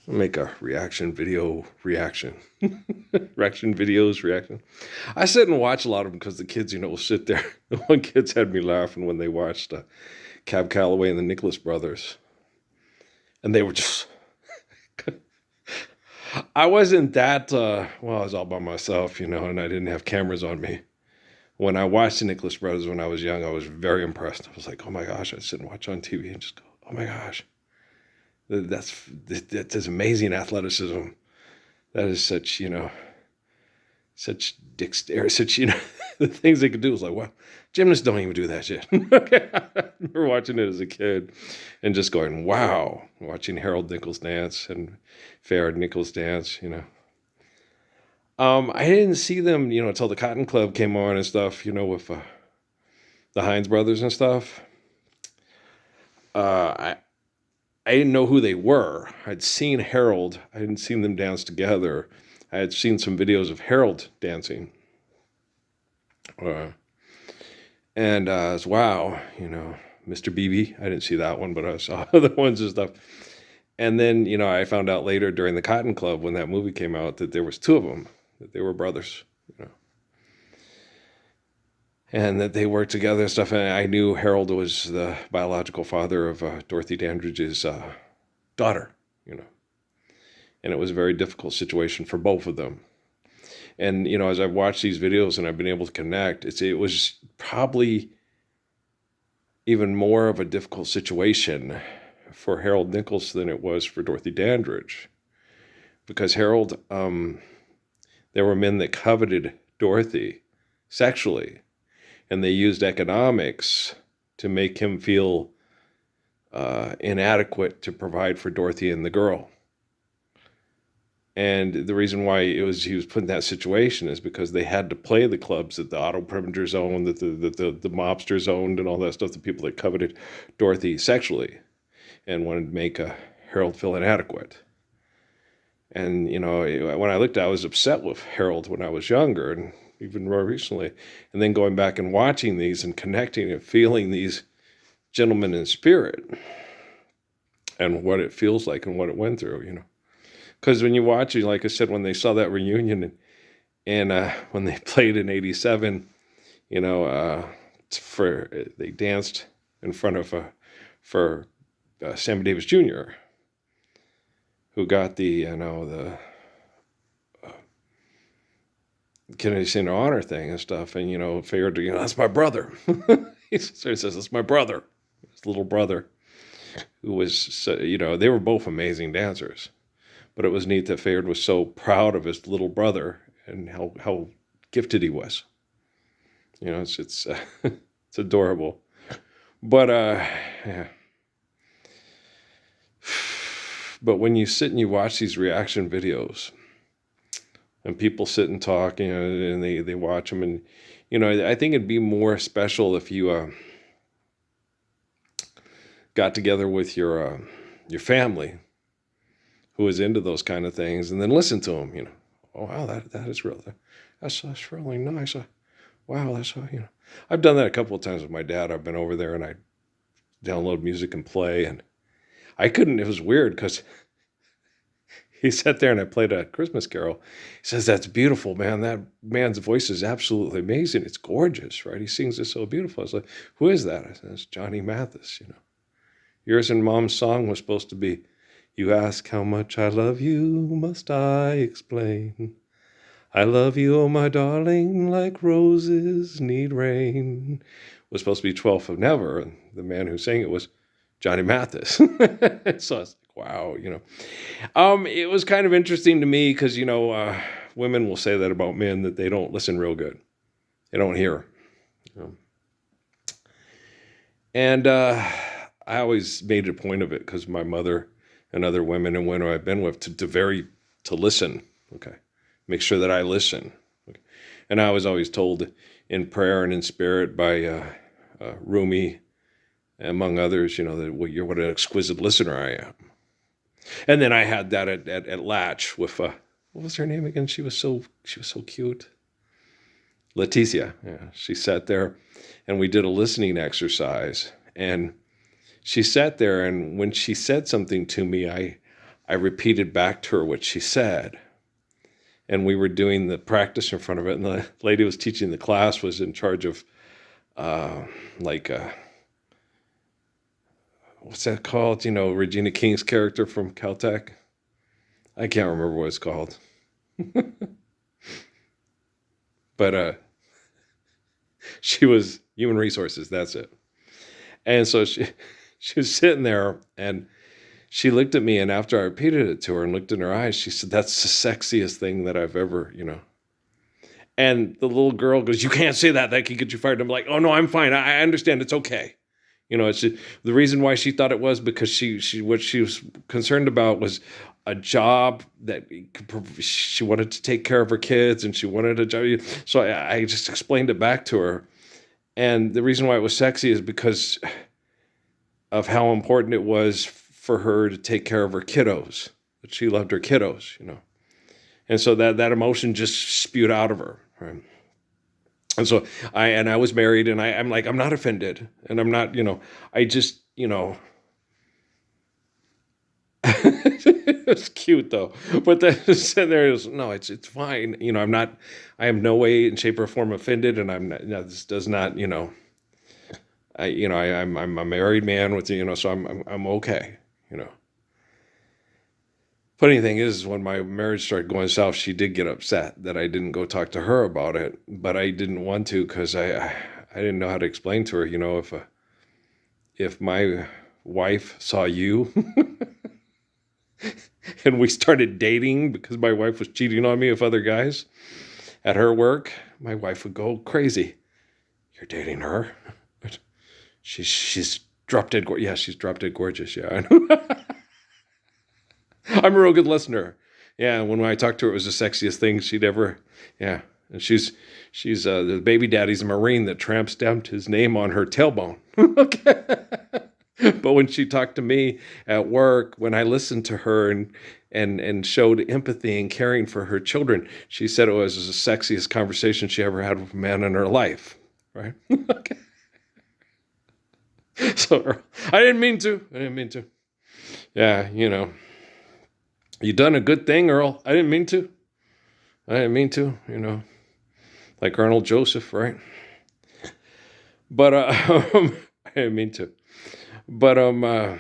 I'll make a reaction video reaction. Reaction videos reaction. I sit and watch a lot of them because the kids, will sit there. The one kids had me laughing when they watched Cab Calloway and the Nicholas Brothers. And they were just... I wasn't that... I was all by myself, and I didn't have cameras on me. When I watched the Nicholas Brothers when I was young, I was very impressed. I was like, oh my gosh, I'd sit and watch on TV and just go, oh my gosh. That's amazing athleticism. That is such, such dexterity, the things they could do is like, wow, gymnasts don't even do that shit. I remember watching it as a kid and just going, wow, watching Harold Nichols dance and Farrah Nichols dance, I didn't see them, until the Cotton Club came on and stuff, with the Hines brothers and stuff. I didn't know who they were. I'd seen Harold. I hadn't seen them dance together. I had seen some videos of Harold dancing. And I was, wow, Mr. BB. I didn't see that one, but I saw other ones and stuff. And then, I found out later during the Cotton Club when that movie came out that there was two of them, that they were brothers, and that they worked together and stuff. And I knew Harold was the biological father of Dorothy Dandridge's daughter, and it was a very difficult situation for both of them. And, as I've watched these videos and I've been able to connect, it was probably even more of a difficult situation for Harold Nichols than it was for Dorothy Dandridge. Because Harold, there were men that coveted Dorothy sexually, and they used economics to make him feel inadequate to provide for Dorothy and the girl. And the reason why he was put in that situation is because they had to play the clubs that the auto primingers owned, that the mobsters owned, and all that stuff, the people that coveted Dorothy sexually and wanted to make Harold feel inadequate. And, when I looked, I was upset with Harold when I was younger, and even more recently. And then going back and watching these and connecting and feeling these gentlemen in spirit and what it feels like and what it went through, Because when you watch it, like I said, when they saw that reunion and when they played in '87, they danced in front of for Sammy Davis Jr., who got the Kennedy Center Honor thing and stuff, and figured, that's my brother. So he says, that's my brother, his little brother, who was, they were both amazing dancers. But it was neat that Fayard was so proud of his little brother and how gifted he was. It's it's adorable. But yeah. But when you sit and you watch these reaction videos, and people sit and talk, and they watch them, and I think it'd be more special if you got together with your family, who is into those kind of things, and then listen to them, oh, wow, that is real. That's really nice. Wow, that's, I've done that a couple of times with my dad. I've been over there and I download music and play, and it was weird because he sat there and I played a Christmas carol. He says, that's beautiful, man. That man's voice is absolutely amazing. It's gorgeous, right? He sings it so beautiful. I was like, who is that? I said, it's Johnny Mathis, Yours and Mom's song was supposed to be, you ask how much I love you, must I explain? I love you, oh my darling, like roses need rain. It was supposed to be 12th of Never, and the man who sang it was Johnny Mathis. So I was like, wow, It was kind of interesting to me because, women will say that about men, that they don't listen real good. They don't hear. And I always made a point of it because my mother and other women and women I've been with to listen. Okay. Make sure that I listen. Okay. And I was always told in prayer and in spirit by Rumi, among others, that what an exquisite listener I am. And then I had that at Latch with what was her name again? She was so cute. Leticia. Yeah, she sat there, and we did a listening exercise. And she sat there, and when she said something to me, I I repeated back to her what she said. And we were doing the practice in front of it. And the lady who was teaching the class was in charge of like, what's that called? You know, Regina King's character from Caltech. I can't remember what it's called. But she was human resources. That's it. And so she was sitting there and she looked at me, and after I repeated it to her and looked in her eyes, she said, "That's the sexiest thing that I've ever, you know." And the little girl goes, "You can't say that. That could get you fired." I'm like, "Oh no, I'm fine. I understand. It's okay." You know, it's just, the reason why she thought it was because she what she was concerned about was a job that she wanted to take care of her kids, and she wanted a job. So I just explained it back to her. And the reason why it was sexy is because of how important it was for her to take care of her kiddos, that she loved her kiddos, you know. And so that emotion just spewed out of her, right? And so I was married, and I'm like, I'm not offended, and I'm not, you know, I just, you know, it's cute though. But then sitting there is, no, it's fine. You know, I am no way in shape or form offended, and I'm not, no, this does not, you know, I'm a married man with, you know, so I'm okay, you know. Funny thing is, when my marriage started going south, she did get upset that I didn't go talk to her about it, but I didn't want to because I didn't know how to explain to her, you know, if my wife saw you and we started dating because my wife was cheating on me with other guys at her work, my wife would go crazy. "You're dating her? She's drop dead gorgeous." Yeah, she's drop dead gorgeous. Yeah, I know. I'm a real good listener. Yeah, when I talked to her, it was the sexiest thing she'd ever. Yeah, and she's the baby daddy's a Marine that tramp stamped his name on her tailbone. Okay. But when she talked to me at work, when I listened to her and showed empathy and caring for her children, she said it was the sexiest conversation she ever had with a man in her life. Right? Okay. So I didn't mean to. I didn't mean to. Yeah, you know. You done a good thing, Earl. I didn't mean to. I didn't mean to, you know. Like Arnold Joseph, right? But I didn't mean to. But I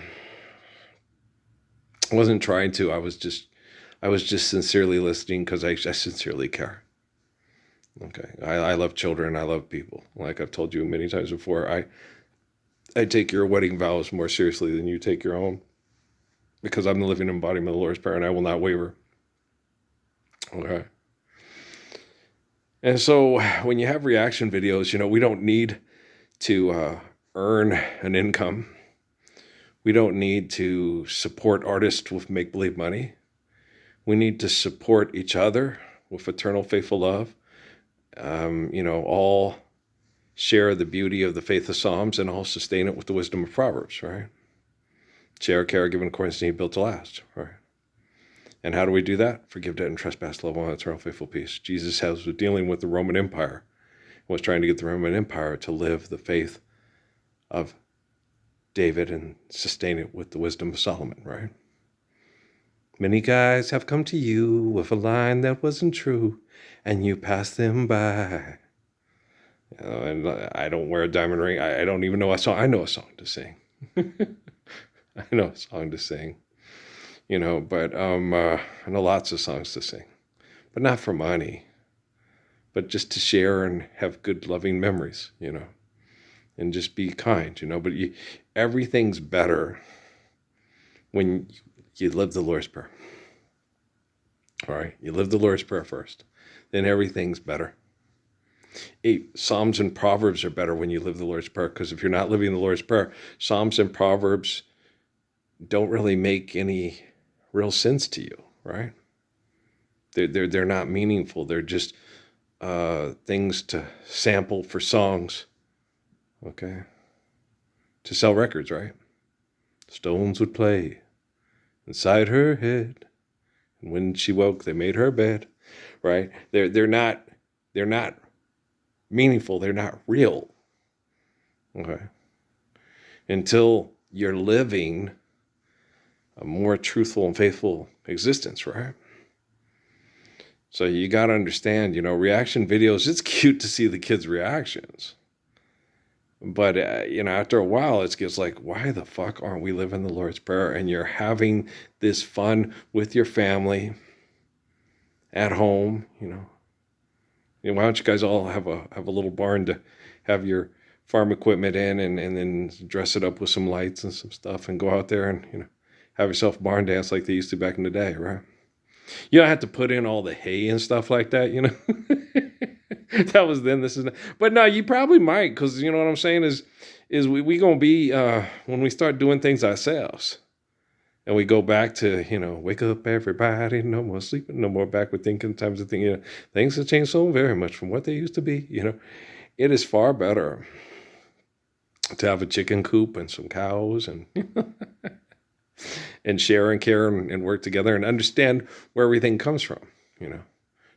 wasn't trying to. I was just sincerely listening because I sincerely care. Okay. I love children. I love people. Like I've told you many times before, I take your wedding vows more seriously than you take your own, because I'm the living embodiment of the Lord's Prayer, and I will not waver. Okay. And so when you have reaction videos, you know, we don't need to earn an income. We don't need to support artists with make-believe money. We need to support each other with eternal, faithful love. You know, all share the beauty of the faith of Psalms and all sustain it with the wisdom of Proverbs, right? Share, care, given according to need, built to last, right? And how do we do that? Forgive debt and trespass, love one, eternal, faithful peace. Jesus was dealing with the Roman Empire, was trying to get the Roman Empire to live the faith of David and sustain it with the wisdom of Solomon, right? Many guys have come to you with a line that wasn't true, and you passed them by. You know, and I don't wear a diamond ring. I don't even know a song. I know a song to sing. I know a song to sing. You know, but I know lots of songs to sing, but not for money, but just to share and have good, loving memories, you know, and just be kind, you know. But everything's better when you live the Lord's Prayer. All right, you live the Lord's Prayer first, then everything's better. Psalms and Proverbs are better when you live the Lord's Prayer, because if you're not living the Lord's Prayer, Psalms and Proverbs don't really make any real sense to you, right? They're not meaningful. They're just things to sample for songs, okay? To sell records, right? Stones would play inside her head, and when she woke, they made her bed, right? They're not meaningful. They're not real, okay? Until you're living a more truthful and faithful existence, right? So you got to understand, reaction videos, it's cute to see the kids' reactions. But, after a while, it gets like, why the fuck aren't we living the Lord's Prayer? And you're having this fun with your family at home, why don't you guys all have a little barn to have your farm equipment in and then dress it up with some lights and some stuff and go out there and, have yourself a barn dance like they used to back in the day, right? You don't have to put in all the hay and stuff like that, That was then, this is now. But no, you probably might, because you know what I'm saying is we going to be, when we start doing things ourselves, and we go back to, wake up everybody, no more sleeping, no more backward thinking times of thing, things have changed so very much from what they used to be, It is far better to have a chicken coop and some cows and and share and care and work together and understand where everything comes from,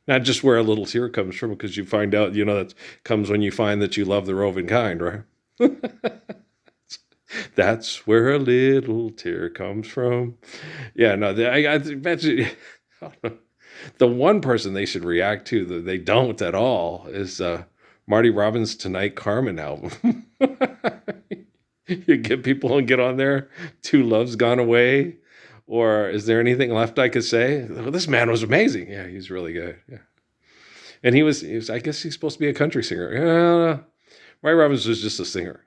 Not just where a little tear comes from, because you find out, that comes when you find that you love the roving kind, right? That's where a little tear comes from. Yeah, no, I imagine the one person they should react to that they don't at all is Marty Robbins' Tonight Carmen album. You get people and get on there. Two Loves Gone Away, or Is There Anything Left I Could Say? Well, this man was amazing. Yeah, he's really good. Yeah, and he was. I guess he's supposed to be a country singer. Yeah, Marty Robbins was just a singer.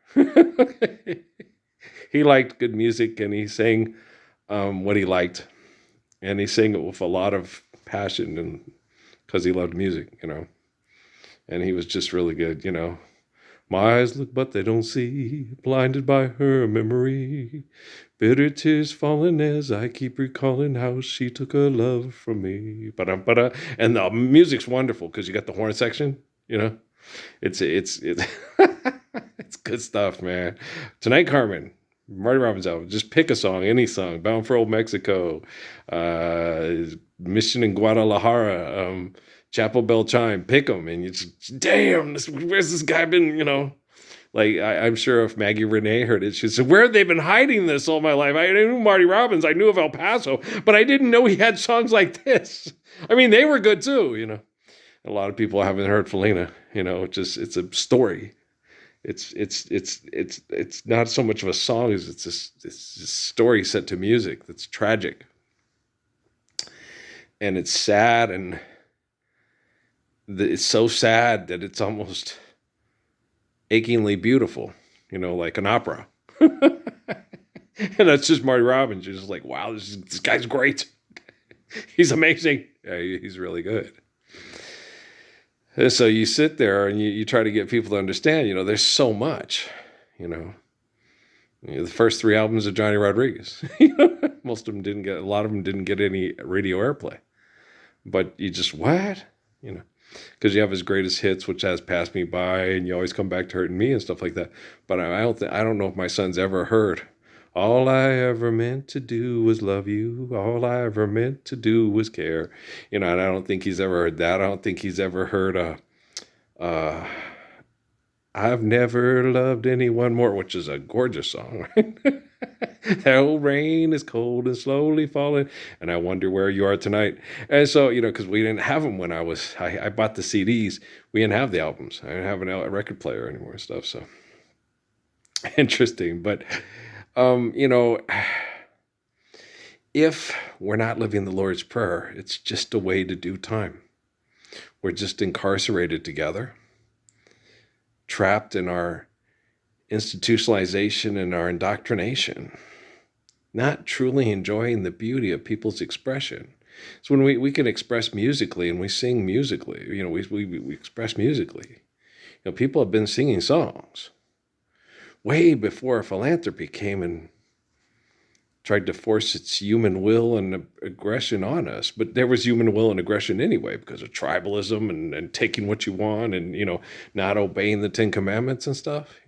He liked good music, and he sang what he liked, and he sang it with a lot of passion, and because he loved music, and he was just really good, My eyes look, but they don't see, blinded by her memory. Bitter tears falling as I keep recalling how she took her love from me. Ba-da-ba-da. And the music's wonderful because you got the horn section, It's it's good stuff, man. Tonight, Carmen, Marty Robbins album. Just pick a song, any song. Bound for Old Mexico, Mission in Guadalajara, Chapel Bell Chime. Pick them, and you just, damn, where's this guy been? Like I'm sure if Maggie Renee heard it, she said, "Where have they been hiding this all my life? I knew Marty Robbins, I knew of El Paso, but I didn't know he had songs like this. I mean, they were good too, A lot of people haven't heard Felina, it's a story." It's not so much of a song as it's a story set to music that's tragic, and it's sad, and it's so sad that it's almost achingly beautiful, like an opera. And that's just Marty Robbins. You're just like, wow, this guy's great. He's amazing. Yeah, he's really good. And so you sit there and you try to get people to understand, there's so much, the first 3 albums of Johnny Rodriguez, most of them a lot of them didn't get any radio airplay, but you just, what? Because you have his greatest hits, which has Pass Me By, and you always come back to Hurting Me and stuff like that. But I don't know if my son's ever heard, all I ever meant to do was love you. All I ever meant to do was care. And I don't think he's ever heard that. I don't think he's ever heard I've never loved anyone more, which is a gorgeous song, right? That old rain is cold and slowly falling, and I wonder where you are tonight. And so, because we didn't have them when I bought the CDs. We didn't have the albums. I didn't have a record player anymore and stuff. So interesting. But, if we're not living the Lord's Prayer, it's just a way to do time. We're just incarcerated together, trapped in our institutionalization and our indoctrination, not truly enjoying the beauty of people's expression. So when we can express musically and we sing musically, we express musically. People have been singing songs way before philanthropy came and tried to force its human will and aggression on us. But there was human will and aggression anyway because of tribalism and taking what you want and, not obeying the 10 Commandments and stuff,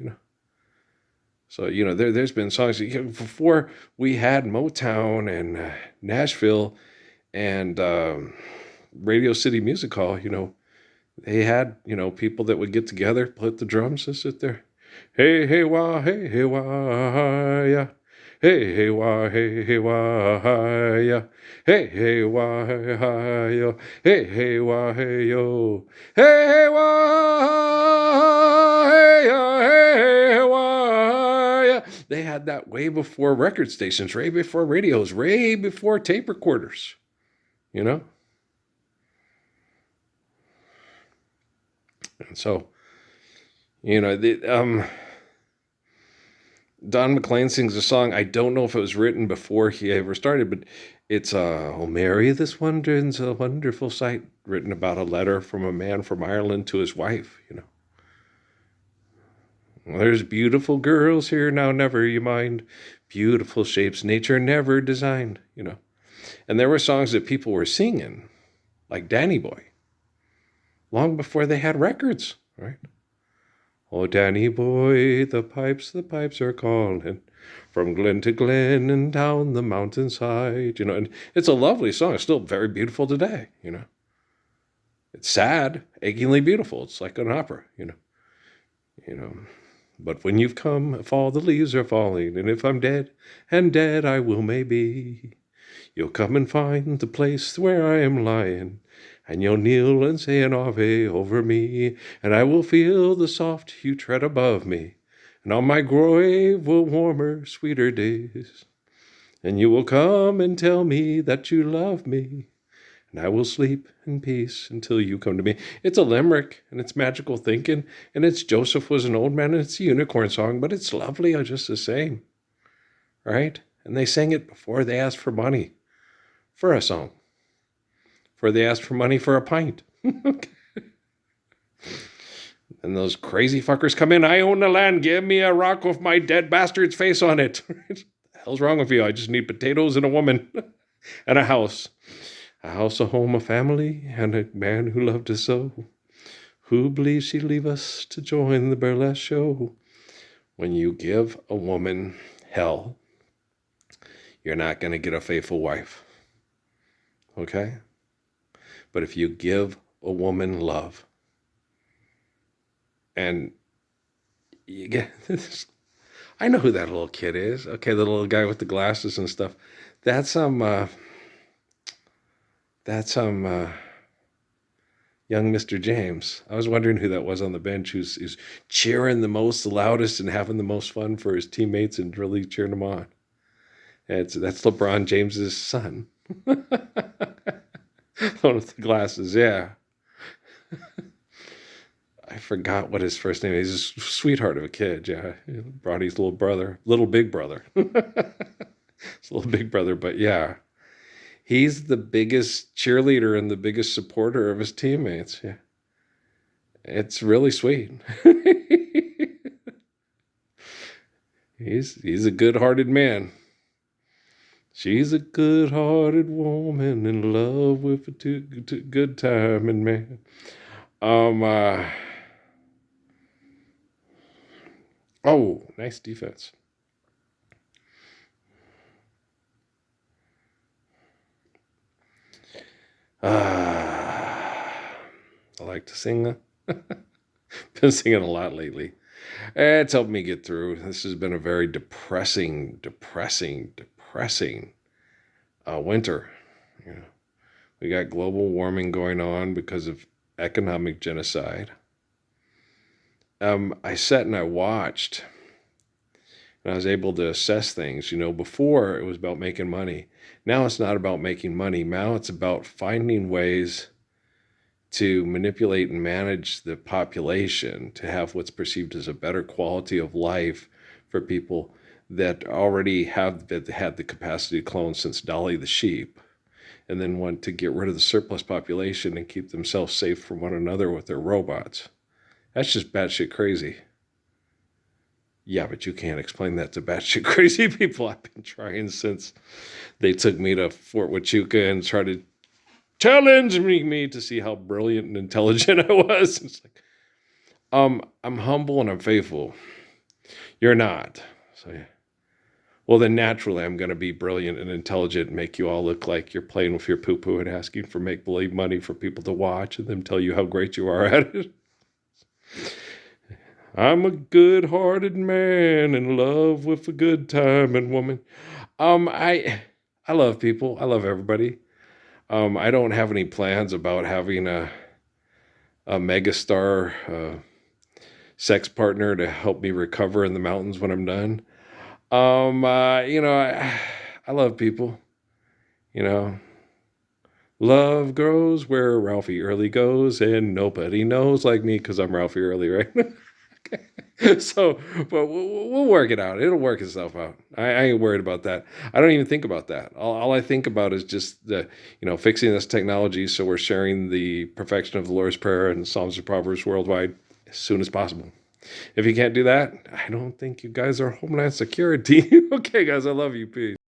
So, there's been songs before we had Motown and Nashville and Radio City Music Hall, they had, people that would get together, play the drums and sit there. Hey, hey, wah, yeah. Hey, hey, why, hey, why, yeah. Hey, hey, why, hi, yo. Hey, hey, why, hey, yo. Hey, hey, why, hey, hey, why, yeah. They had that way before record stations, way before radios, way before tape recorders, you know? And so, Don McLean sings a song. I don't know if it was written before he ever started, but it's "Oh Mary, this wonder's a wonderful sight," written about a letter from a man from Ireland to his wife. Well, there's beautiful girls here now, never you mind. Beautiful shapes nature never designed. And there were songs that people were singing, like Danny Boy, long before they had records, right? Oh, Danny boy, the pipes are calling from glen to glen and down the mountainside. And it's a lovely song. It's still very beautiful today. It's sad, achingly beautiful. It's like an opera. You know. But when you've come, if all the leaves are falling, and if I'm dead, and dead I will maybe, you'll come and find the place where I am lying, and you'll kneel and say an Ave over me, and I will feel the soft you tread above me, and on my grave will warmer, sweeter days. And you will come and tell me that you love me, and I will sleep in peace until you come to me. It's a limerick, and it's magical thinking, and it's Joseph was an old man, and it's a unicorn song, but it's lovely just the same, right? And they sang it before they asked for money for a song, before they asked for money for a pint. And those crazy fuckers come in. I own the land. Give me a rock with my dead bastard's face on it. What the hell's wrong with you? I just need potatoes and a woman and a house. A house, a home, a family, and a man who loved to sew. Who believes she'd leave us to join the burlesque show? When you give a woman hell, you're not going to get a faithful wife. Okay? But if you give a woman love, and you get this, I know who that little kid is. Okay, the little guy with the glasses and stuff. That's young Mr. James. I was wondering who that was on the bench who's cheering the most, the loudest, and having the most fun for his teammates and really cheering them on. That's LeBron James's son. One with the glasses, yeah. I forgot what his first name is. He's a sweetheart of a kid, yeah. Bronny's little brother, little big brother. It's a little big brother, but yeah. He's the biggest cheerleader and the biggest supporter of his teammates. Yeah. It's really sweet. He's a good-hearted man. She's a good-hearted woman in love with a good timing man. Oh, nice defense. I like to sing. Been singing a lot lately. It's helped me get through. This has been a very depressing winter. We got global warming going on because of economic genocide. I sat and I watched, and I was able to assess things. Before it was about making money. Now it's not about making money. Now it's about finding ways to manipulate and manage the population to have what's perceived as a better quality of life for people that already have had the capacity to clone since Dolly the sheep, and then want to get rid of the surplus population and keep themselves safe from one another with their robots. That's just batshit crazy. Yeah, but you can't explain that to batshit crazy people. I've been trying since they took me to Fort Huachuca and tried to challenge me to see how brilliant and intelligent I was. It's like, I'm humble and I'm faithful. You're not. So yeah. Well, then naturally I'm going to be brilliant and intelligent and make you all look like you're playing with your poo-poo and asking for make-believe money for people to watch and then tell you how great you are at it. I'm a good-hearted man in love with a good time and woman. I love people. I love everybody. I don't have any plans about having a megastar sex partner to help me recover in the mountains when I'm done. I love people. You know, love grows where Ralphie Early goes, and nobody knows like me because I'm Ralphie Early, right? So, but we'll work it out. It'll work itself out. I ain't worried about that. I don't even think about that. All I think about is just fixing this technology so we're sharing the perfection of the Lord's Prayer and Psalms and Proverbs worldwide as soon as possible. If you can't do that, I don't think you guys are Homeland Security. Okay, guys, I love you. Peace.